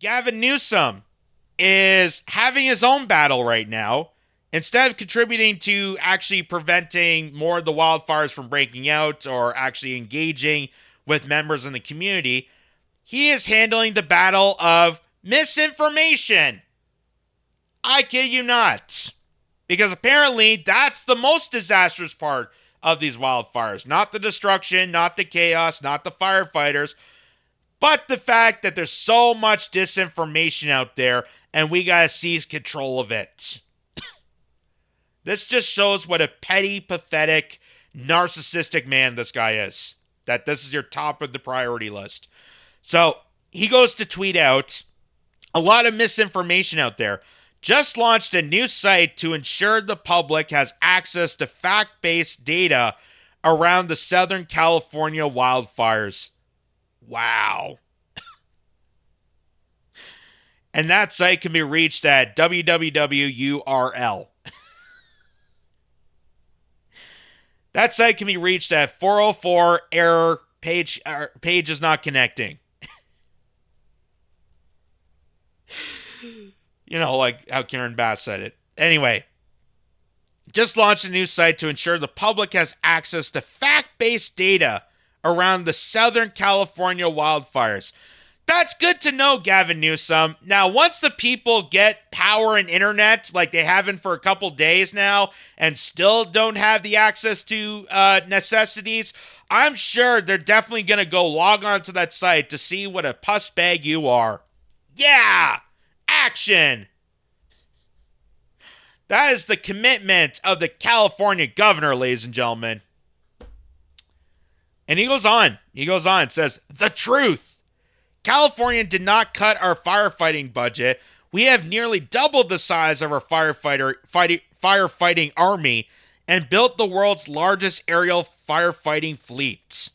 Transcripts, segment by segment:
Gavin Newsom is having his own battle right now. Instead of contributing to actually preventing more of the wildfires from breaking out or actually engaging with members in the community, he is handling the battle of misinformation. I kid you not. Because apparently that's the most disastrous part of these wildfires. Not the destruction, not the chaos, not the firefighters, but the fact that there's so much disinformation out there and we gotta seize control of it. This just shows what a petty, pathetic, narcissistic man this guy is. That this is your top of the priority list. So he goes to tweet out a lot of misinformation out there. Just launched a new site to ensure the public has access to fact-based data around the Southern California wildfires. Wow. And that site can be reached at www.url. That site can be reached at 404 error page is not connecting. You know, like how Karen Bass said it. Anyway, just launched a new site to ensure the public has access to fact-based data around the Southern California wildfires. That's good to know, Gavin Newsom. Now, once the people get power and internet, like they haven't for a couple days now, and still don't have the access to necessities, I'm sure they're definitely going to go log on to that site to see what a puss bag you are. Yeah! Action! That is the commitment of the California governor, ladies and gentlemen. And he goes on. It says, the truth. California did not cut our firefighting budget. We have nearly doubled the size of our firefighting army and built the world's largest aerial firefighting fleet.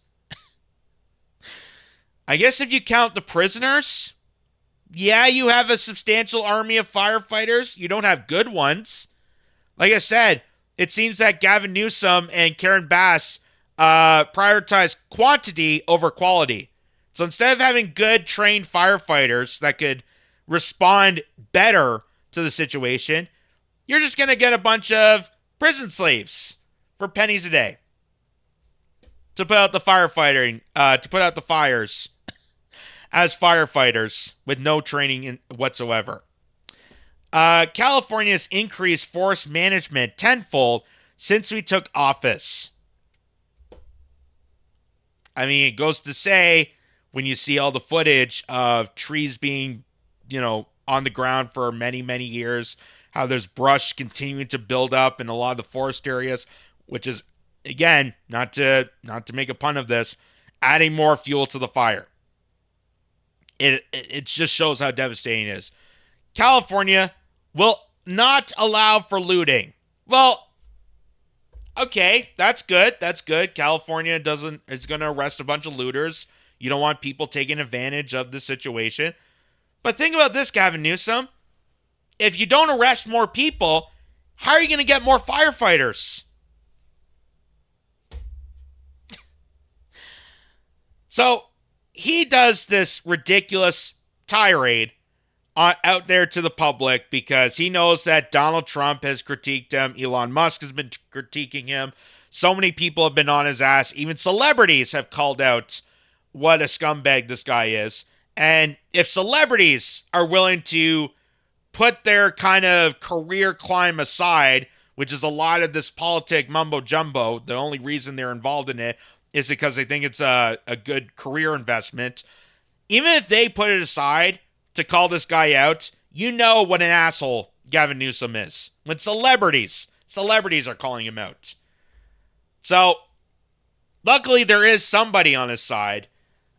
I guess if you count the prisoners, yeah, you have a substantial army of firefighters. You don't have good ones. Like I said, it seems that Gavin Newsom and Karen Bass prioritize quantity over quality. So instead of having good trained firefighters that could respond better to the situation, you're just going to get a bunch of prison slaves for pennies a day to put out the to put out the fires as firefighters with no training whatsoever. California's increased forest management tenfold since we took office. I mean, it goes to say, when you see all the footage of trees being, on the ground for many, many years, how there's brush continuing to build up in a lot of the forest areas, which is, again, not to make a pun of this, adding more fuel to the fire. It just shows how devastating it is. California will not allow for looting. Well, okay, that's good. California is going to arrest a bunch of looters. You don't want people taking advantage of the situation. But think about this, Gavin Newsom. If you don't arrest more people, how are you going to get more firefighters? So he does this ridiculous tirade out there to the public because he knows that Donald Trump has critiqued him. Elon Musk has been critiquing him. So many people have been on his ass. Even celebrities have called out what a scumbag this guy is. And if celebrities are willing to put their kind of career climb aside, which is a lot of this politic mumbo jumbo, the only reason they're involved in it is because they think it's a good career investment. Even if they put it aside to call this guy out, you know what an asshole Gavin Newsom is. When celebrities are calling him out. So, luckily there is somebody on his side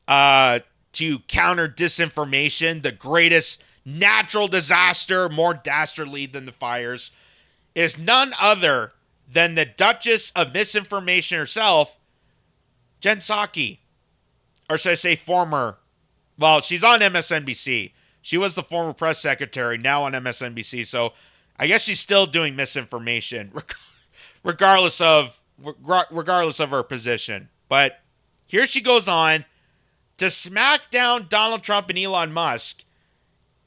to counter disinformation, the greatest natural disaster, more dastardly than the fires, is none other than the Duchess of Misinformation herself, Jen Psaki. Or should I say former, well, she's on MSNBC. She was the former press secretary, now on MSNBC, so I guess she's still doing misinformation, regardless of her position. But here she goes on to smack down Donald Trump and Elon Musk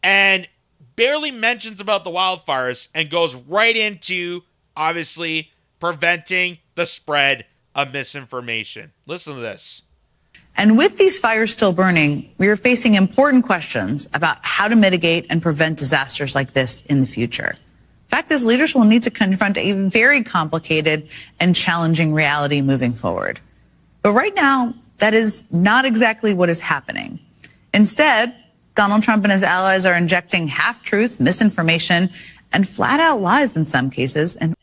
and barely mentions about the wildfires and goes right into, obviously, preventing the spread of misinformation. Listen to this. And with these fires still burning, we are facing important questions about how to mitigate and prevent disasters like this in the future. Fact is, leaders will need to confront a very complicated and challenging reality moving forward. But right now, that is not exactly what is happening. Instead, Donald Trump and his allies are injecting half-truths, misinformation, and flat-out lies in some cases. And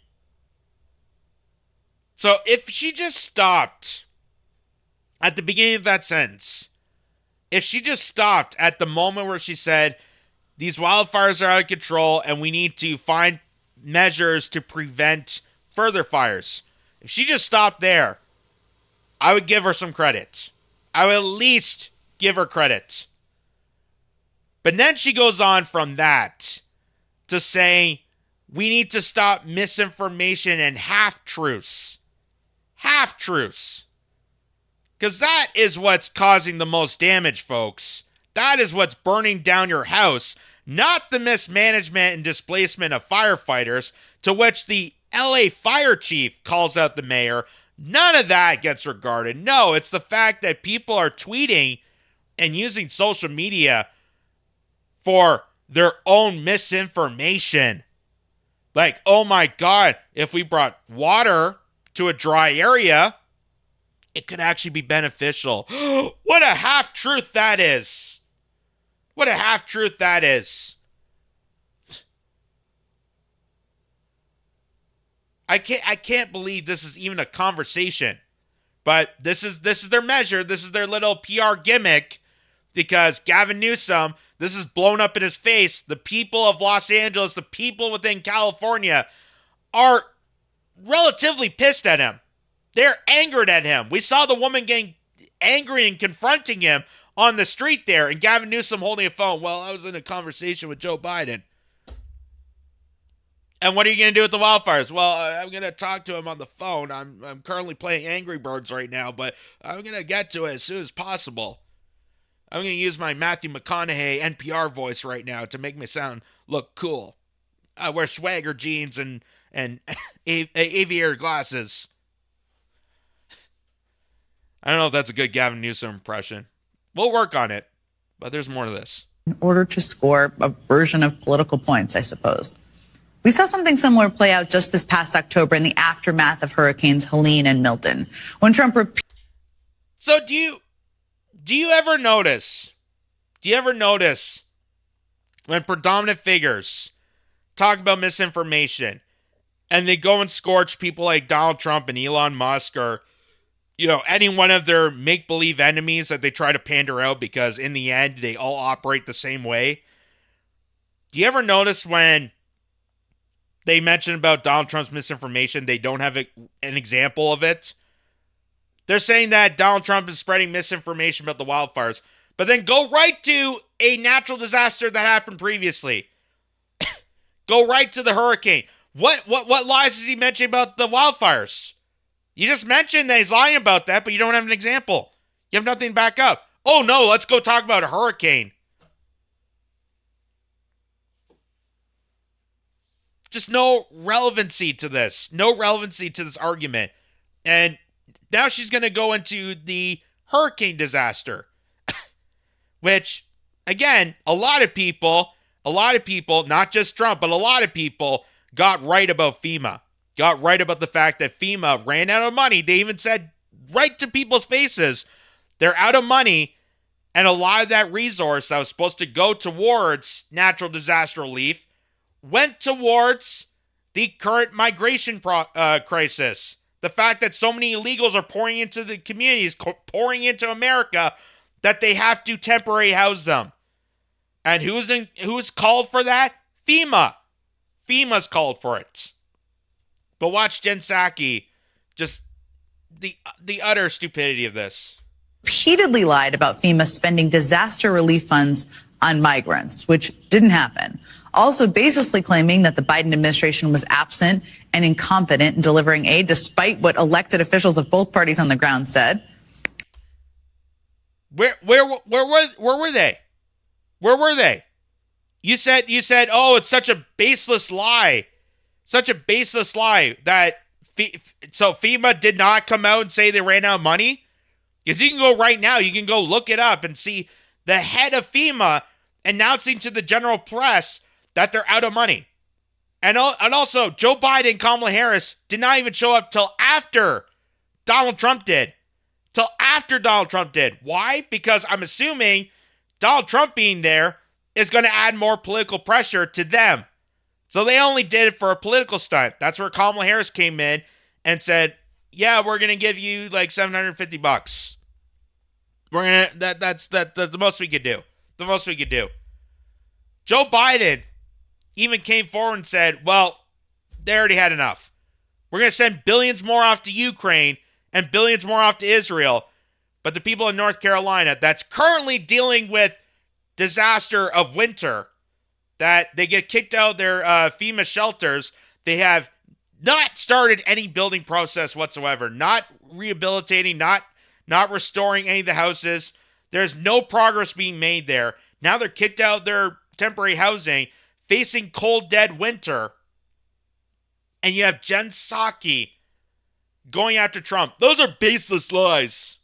so if she just stopped at the beginning of that sentence, if she just stopped at the moment where she said, these wildfires are out of control and we need to find measures to prevent further fires, if she just stopped there, I would give her some credit. I would at least give her credit. But then she goes on from that to say, we need to stop misinformation and half-truths. Half-truths. Because that is what's causing the most damage, folks. That is what's burning down your house, not the mismanagement and displacement of firefighters, to which the LA fire chief calls out the mayor. None of that gets regarded. No, it's the fact that people are tweeting and using social media for their own misinformation. Like, oh my God, if we brought water to a dry area, it could actually be beneficial. What a half-truth that is. What a half-truth that is. I can't believe this is even a conversation. But this is their measure. This is their little PR gimmick, because Gavin Newsom, this is blown up in his face. The people of Los Angeles, the people within California are relatively pissed at him. They're angered at him. We saw the woman getting angry and confronting him on the street there, and Gavin Newsom holding a phone. Well, I was in a conversation with Joe Biden. And what are you going to do with the wildfires? Well, I'm going to talk to him on the phone. I'm currently playing Angry Birds right now, but I'm going to get to it as soon as possible. I'm going to use my Matthew McConaughey NPR voice right now to make me look cool. I wear swagger jeans and aviator glasses. I don't know if that's a good Gavin Newsom impression. We'll work on it, but there's more to this. In order to score a version of political points, I suppose. We saw something similar play out just this past October in the aftermath of Hurricanes Helene and Milton, when Trump So do you ever notice when predominant figures talk about misinformation and they go and scorch people like Donald Trump and Elon Musk, or any one of their make-believe enemies that they try to pander out because in the end they all operate the same way? Do you ever notice when they mention about Donald Trump's misinformation, they don't have an example of it? They're saying that Donald Trump is spreading misinformation about the wildfires, but then go right to a natural disaster that happened previously. Go right to the hurricane. What lies is he mentioning about the wildfires? You just mentioned that he's lying about that, but you don't have an example. You have nothing to back up. Oh no, let's go talk about a hurricane. Just no relevancy to this. No relevancy to this argument. And now she's going to go into the hurricane disaster. Which, again, a lot of people, not just Trump, but a lot of people got right about FEMA. Got right about the fact that FEMA ran out of money. They even said right to people's faces, they're out of money. And a lot of that resource that was supposed to go towards natural disaster relief went towards the current migration crisis. The fact that so many illegals are pouring into the communities, pouring into America, that they have to temporarily house them. And who's called for that? FEMA. FEMA's called for it. But watch Jen Psaki, just the utter stupidity of this. Repeatedly lied about FEMA spending disaster relief funds on migrants, which didn't happen. Also baselessly claiming that the Biden administration was absent and incompetent in delivering aid, despite what elected officials of both parties on the ground said. Where were they? Where were they? You said, oh, it's such a baseless lie. Such a baseless lie that so FEMA did not come out and say they ran out of money? Because you can go right now, you can go look it up and see the head of FEMA announcing to the general press that they're out of money. And also, Joe Biden and Kamala Harris did not even show up till after Donald Trump did. Till after Donald Trump did. Why? Because I'm assuming Donald Trump being there is going to add more political pressure to them. So they only did it for a political stunt. That's where Kamala Harris came in and said, yeah, we're going to give you like $750. We're going to, that's the most we could do. The most we could do. Joe Biden even came forward and said, well, they already had enough. We're going to send billions more off to Ukraine and billions more off to Israel. But the people in North Carolina that's currently dealing with disaster of winter, that they get kicked out of their FEMA shelters, they have not started any building process whatsoever, not rehabilitating, not restoring any of the houses. There's no progress being made there. Now they're kicked out of their temporary housing, facing cold, dead winter. And you have Jen Psaki going after Trump. Those are baseless lies.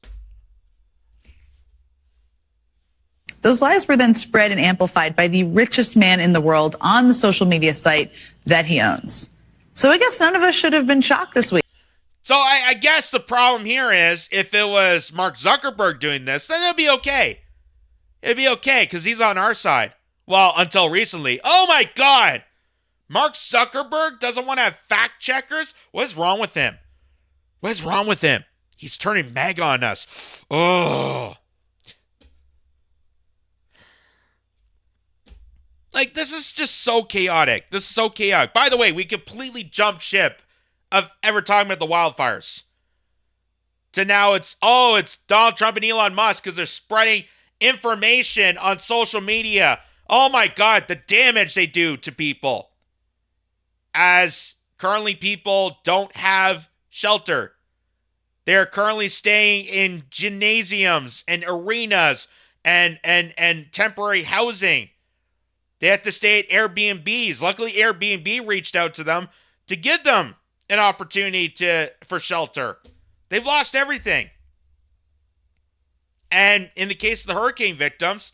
Those lies were then spread and amplified by the richest man in the world on the social media site that he owns. So I guess none of us should have been shocked this week. So I guess the problem here is if it was Mark Zuckerberg doing this, then it'd be okay. It'd be okay because he's on our side. Well, until recently. Oh my God! Mark Zuckerberg doesn't want to have fact checkers? What is wrong with him? What is wrong with him? He's turning MAGA on us. Oh. Like, this is just so chaotic. This is so chaotic. By the way, we completely jumped ship of ever talking about the wildfires. To now it's Donald Trump and Elon Musk because they're spreading information on social media. Oh my God, the damage they do to people. As currently people don't have shelter. They're currently staying in gymnasiums and arenas and temporary housing. They have to stay at Airbnbs. Luckily, Airbnb reached out to them to give them an opportunity for shelter. They've lost everything. And in the case of the hurricane victims,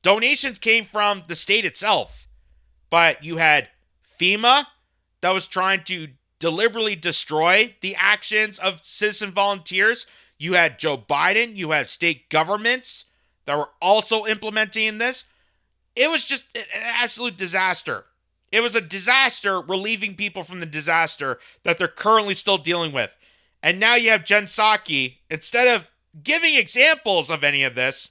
donations came from the state itself. But you had FEMA that was trying to deliberately destroy the actions of citizen volunteers. You had Joe Biden. You had state governments that were also implementing this. It was just an absolute disaster. It was a disaster relieving people from the disaster that they're currently still dealing with. And now you have Jen Psaki, instead of giving examples of any of this,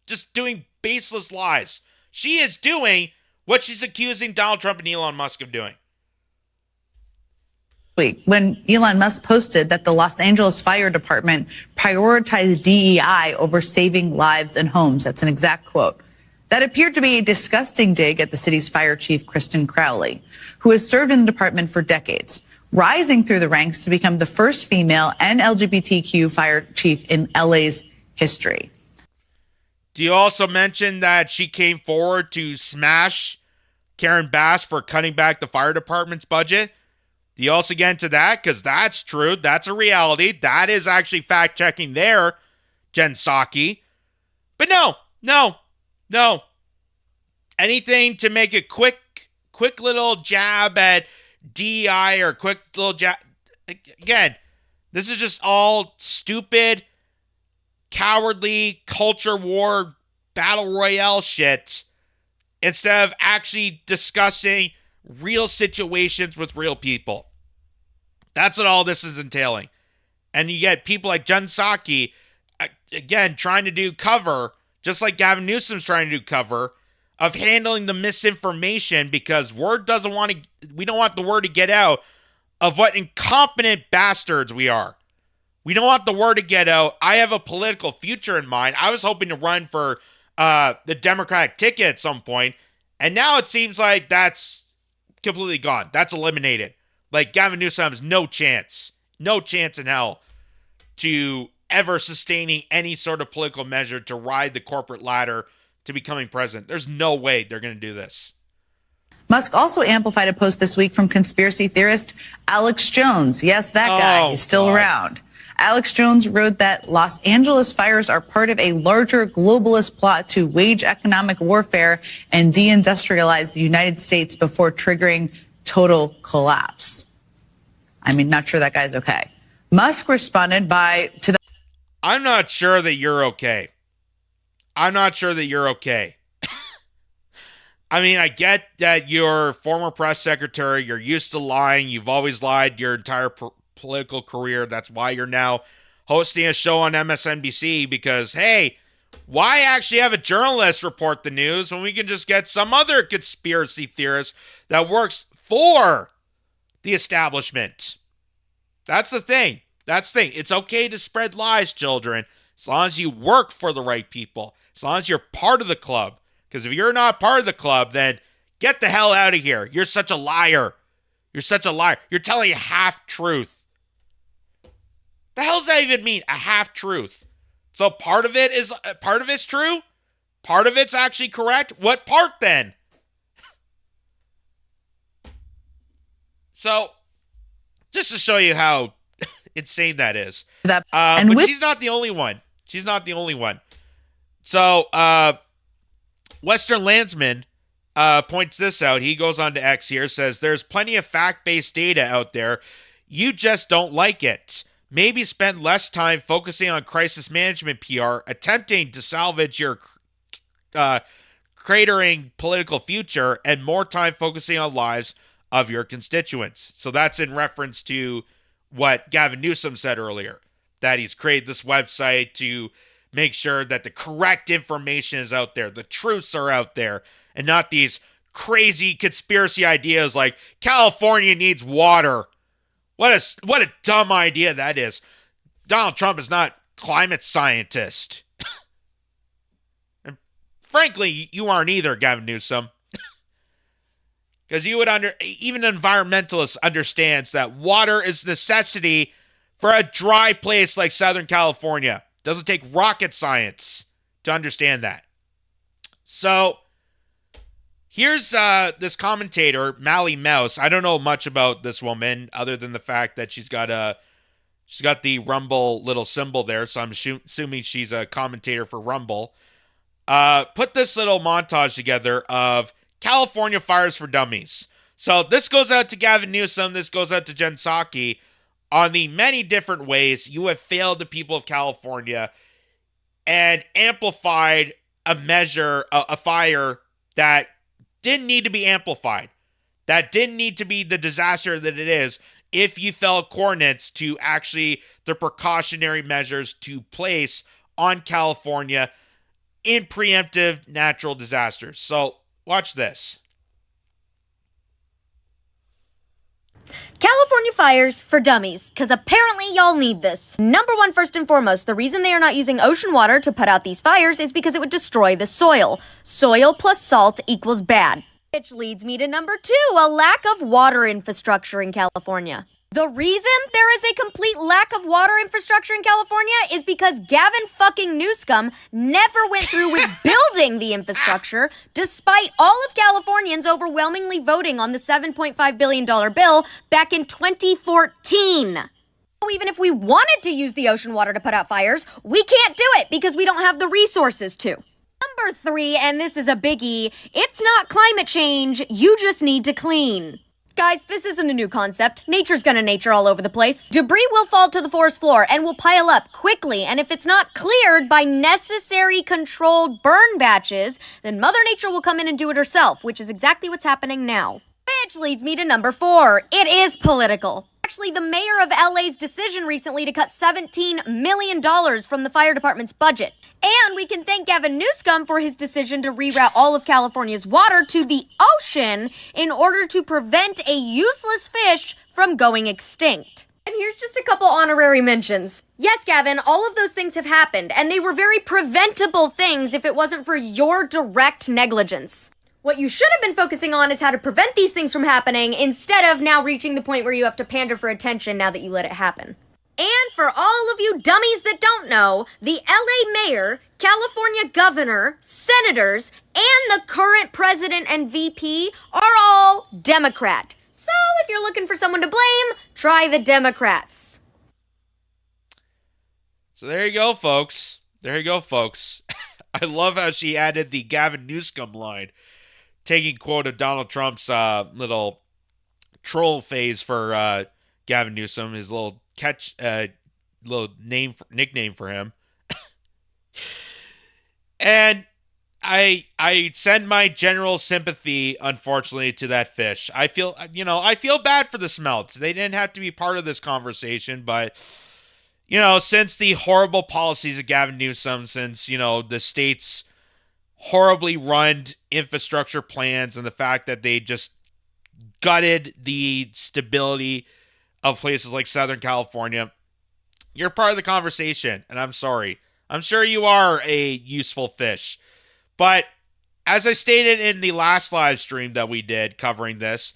just doing baseless lies. She is doing what she's accusing Donald Trump and Elon Musk of doing. When Elon Musk posted that the Los Angeles Fire Department prioritized DEI over saving lives and homes. That's an exact quote. That appeared to be a disgusting dig at the city's fire chief, Kristen Crowley, who has served in the department for decades, rising through the ranks to become the first female and LGBTQ fire chief in LA's history. Do you also mention that she came forward to smash Karen Bass for cutting back the fire department's budget? Do you also get into that? Because that's true. That's a reality. That is actually fact-checking there, Jen Psaki. But no. Anything to make a quick little jab at DEI or quick little jab. Again, this is just all stupid, cowardly, culture war, battle royale shit instead of actually discussing real situations with real people. That's what all this is entailing. And you get people like Jen Psaki, again, trying to do cover, just like Gavin Newsom's trying to do cover, of handling the misinformation because we don't want the word to get out of what incompetent bastards we are. We don't want the word to get out. I have a political future in mind. I was hoping to run for the Democratic ticket at some point, and now it seems like that's completely gone. That's eliminated. Like, Gavin Newsom has no chance in hell to ever sustaining any sort of political measure to ride the corporate ladder to becoming president. There's no way they're going to do this. Musk also amplified a post this week from conspiracy theorist Alex Jones. Yes, that guy. He's still around. Alex Jones wrote that Los Angeles fires are part of a larger globalist plot to wage economic warfare and deindustrialize the United States before triggering total collapse. I mean, not sure that guy's okay. Musk responded to that. I'm not sure that you're okay. I'm not sure that you're okay. I mean, I get that you're former press secretary. You're used to lying. You've always lied your entire political career. That's why you're now hosting a show on MSNBC because, hey, why actually have a journalist report the news when we can just get some other conspiracy theorist that works for the establishment? That's the thing. It's okay to spread lies, children, as long as you work for the right people, as long as you're part of the club. Because if you're not part of the club, then get the hell out of here. You're such a liar. You're such a liar. You're telling a half-truth. The hell does that even mean? A half-truth. So part of it's true? Part of it's actually correct? What part then? So, just to show you how insane that is. But she's not the only one. She's not the only one. So, Western Landsman points this out. He goes on to X here, says, there's plenty of fact-based data out there. You just don't like it. Maybe spend less time focusing on crisis management PR, attempting to salvage your cratering political future, and more time focusing on lives of your constituents. So that's in reference to what Gavin Newsom said earlier, that he's created this website to make sure that the correct information is out there, the truths are out there, and not these crazy conspiracy ideas like California needs water. What a dumb idea that is. Donald Trump is not climate scientist. And frankly, you aren't either, Gavin Newsom. Because even an environmentalist understands that water is necessity for a dry place like Southern California. Doesn't take rocket science to understand that. So, here's this commentator, Mally Mouse. I don't know much about this woman other than the fact that she's got the Rumble little symbol there, so I'm assuming she's a commentator for Rumble. Put this little montage together of California fires for dummies. So this goes out to Gavin Newsom. This goes out to Jen Psaki on the many different ways you have failed the people of California and amplified a fire that didn't need to be amplified, that didn't need to be the disaster that it is if you fell coordinates to actually the precautionary measures to place on California in preemptive natural disasters. So watch this. California fires for dummies, because apparently y'all need this. Number one, first and foremost, the reason they are not using ocean water to put out these fires is because it would destroy the soil. Soil plus salt equals bad. Which leads me to number two, a lack of water infrastructure in California. The reason there is a complete lack of water infrastructure in California is because Gavin fucking Newsom never went through with building the infrastructure, despite all of Californians overwhelmingly voting on the $7.5 billion bill back in 2014. Even if we wanted to use the ocean water to put out fires, we can't do it because we don't have the resources to. Number three, and this is a biggie, it's not climate change, you just need to clean. Guys, this isn't a new concept. Nature's gonna nature all over the place. Debris will fall to the forest floor and will pile up quickly, and if it's not cleared by necessary controlled burn batches, then Mother Nature will come in and do it herself, which is exactly what's happening now. Which leads me to number four. It is political. Actually, the mayor of LA's decision recently to cut $17 million from the fire department's budget. And we can thank Gavin Newsom for his decision to reroute all of California's water to the ocean in order to prevent a useless fish from going extinct. And here's just a couple honorary mentions. Yes, Gavin, all of those things have happened, and they were very preventable things if it wasn't for your direct negligence. What you should have been focusing on is how to prevent these things from happening instead of now reaching the point where you have to pander for attention now that you let it happen. And for all of you dummies that don't know, the LA mayor, California governor, senators, and the current president and VP are all Democrat. So if you're looking for someone to blame, try the Democrats. So there you go, folks. There you go, folks. I love how she added the Gavin Newsom line, taking quote of Donald Trump's little troll phase for Gavin Newsom, his little little nickname for him. And I send my general sympathy, unfortunately, to that fish. I feel bad for the smelts. They didn't have to be part of this conversation, but since the horrible policies of Gavin Newsom, since the state's horribly run infrastructure plans, and the fact that they just gutted the stability of places like Southern California, you're part of the conversation, and I'm sorry. I'm sure you are a useful fish. But as I stated in the last live stream that we did covering this,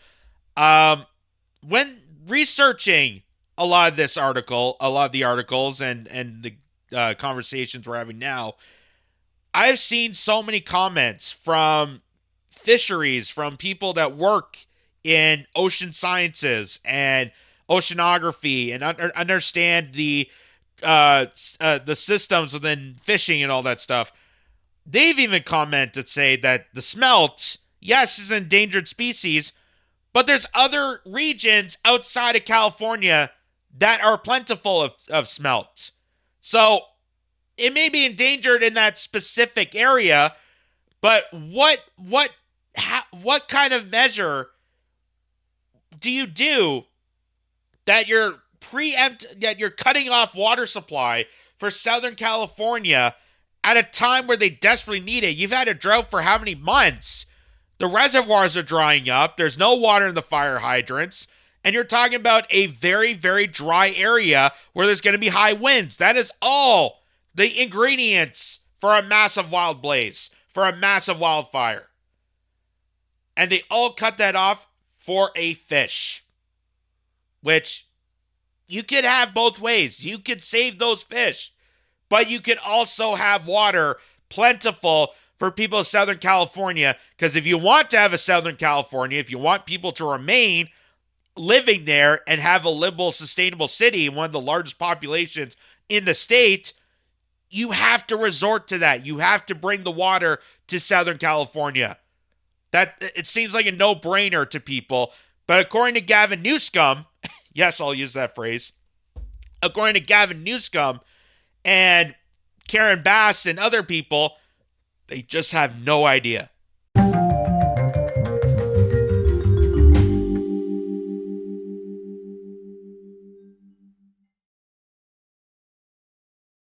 when researching a lot of the articles and the conversations we're having now, I've seen so many comments from fisheries, from people that work in ocean sciences and oceanography and understand the systems within fishing and all that stuff. They've even commented to say that the smelt, yes, is an endangered species, but there's other regions outside of California that are plentiful of smelt. So it may be endangered in that specific area, but what kind of measure do you do that you're that you're cutting off water supply for Southern California at a time where they desperately need it? You've had a drought for how many months? The reservoirs are drying up. There's no water in the fire hydrants. And you're talking about a very, very dry area where there's going to be high winds. That is all the ingredients for a massive wild blaze, for a massive wildfire. And they all cut that off for a fish, which you could have both ways. You could save those fish, but you could also have water plentiful for people of Southern California, because if you want to have a Southern California, if you want people to remain living there and have a livable, sustainable city, one of the largest populations in the state, you have to resort to that. You have to bring the water to Southern California. That it seems like a no-brainer to people, but according to Gavin Newsom, yes, I'll use that phrase. According to Gavin Newsom and Karen Bass and other people, they just have no idea.